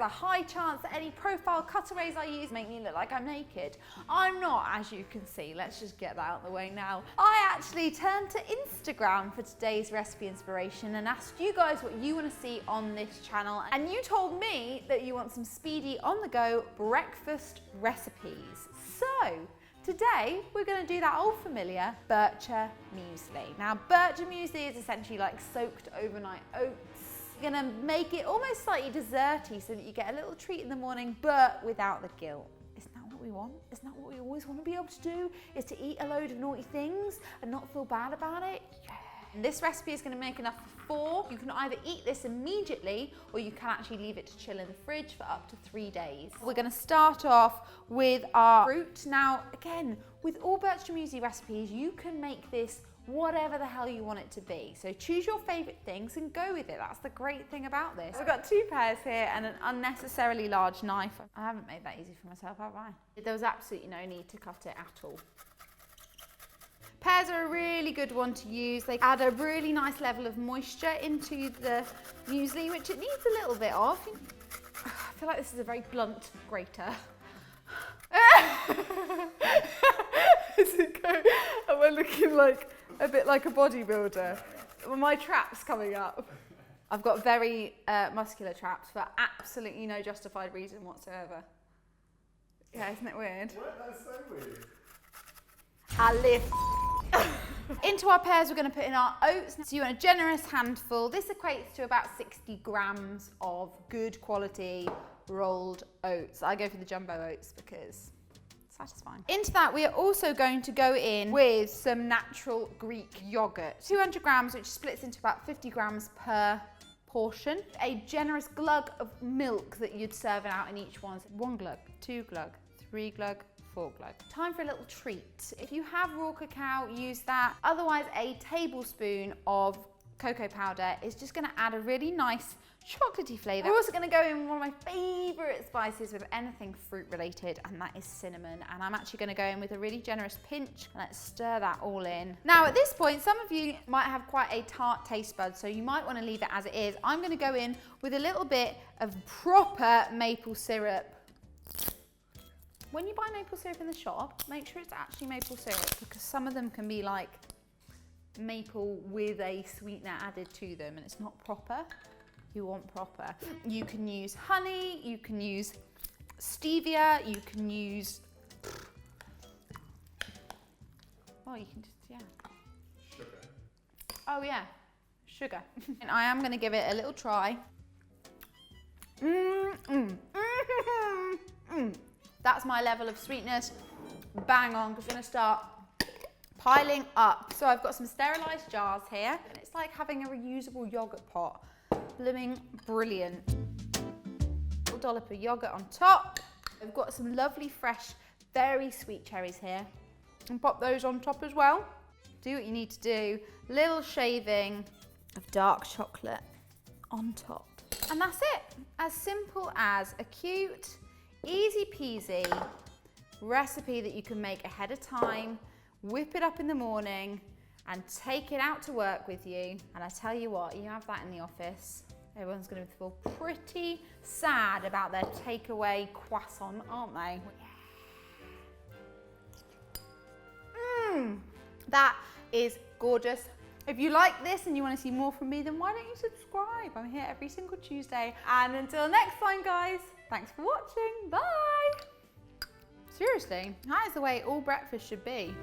a high chance that any profile cutaways I use make me look like I'm naked. I'm not, as you can see. Let's just get that out of the way now. I actually turned to Instagram for today's recipe inspiration and asked you guys what you want to see on this channel. And you told me that you want some speedy, on-the-go breakfast recipes. So, today, we're going to do that old familiar Bircher Muesli. Now, Bircher Muesli is essentially like soaked overnight oats. You're going to make it almost slightly desserty so that you get a little treat in the morning, but without the guilt. Isn't that what we want? Isn't that what we always want to be able to do? Is to eat a load of naughty things and not feel bad about it? Yeah. This recipe is going to make enough for 4. You can either eat this immediately or you can actually leave it to chill in the fridge for up to 3 days. We're going to start off with our fruit. Now, again, with all Bircher Muesli recipes, you can make this whatever the hell you want it to be. So choose your favourite things and go with it. That's the great thing about this. I've got 2 pears here and an unnecessarily large knife. I haven't made that easy for myself, have I? There was absolutely no need to cut it at all. Pears are a really good one to use. They add a really nice level of moisture into the muesli, which it needs a little bit of. I feel like this is a very blunt grater. Am I looking like a bit like a bodybuilder? Well, my trap's coming up. I've got very muscular traps for absolutely no justified reason whatsoever. Yeah, isn't it weird? What? That's so weird. I lift. Into our pears, we're going to put in our oats. So you want a generous handful. This equates to about 60 grams of good quality rolled oats. I go for the jumbo oats because it's satisfying. Into that, we are also going to go in with some natural Greek yogurt. 200 grams, which splits into about 50 grams per portion. A generous glug of milk that you'd serve out in each one. So 1 glug, 2 glug, 3 glug, 4 glug. Time for a little treat. If you have raw cacao, use that. Otherwise, a tablespoon of cocoa powder is just going to add a really nice chocolatey flavour. We're also going to go in with one of my favourite spices with anything fruit related, and that is cinnamon. And I'm actually going to go in with a really generous pinch. And let's stir that all in. Now, at this point, some of you might have quite a tart taste bud, so you might want to leave it as it is. I'm going to go in with a little bit of proper maple syrup. When you buy maple syrup in the shop, make sure it's actually maple syrup, because some of them can be like maple with a sweetener added to them and it's not proper. You want proper. You can use honey, you can use stevia, you can use, oh, you can just, yeah. Sugar. Oh yeah, sugar. And I am gonna give it a little try. That's my level of sweetness. Bang on, because we're gonna start piling up. So I've got some sterilised jars here, and it's like having a reusable yogurt pot. Blooming brilliant. A little dollop of yogurt on top. I've got some lovely, fresh, very sweet cherries here. And pop those on top as well. Do what you need to do. Little shaving of dark chocolate on top. And that's it. As simple as a cute, easy peasy recipe that you can make ahead of time, whip it up in the morning and take it out to work with you. And I tell you what, you have that in the office, everyone's going to feel pretty sad about their takeaway croissant, aren't they? That is gorgeous. If you like this and you want to see more from me, then why don't you subscribe? I'm here every single Tuesday. And until next time, guys, thanks for watching. Bye. Seriously, that is the way all breakfast should be.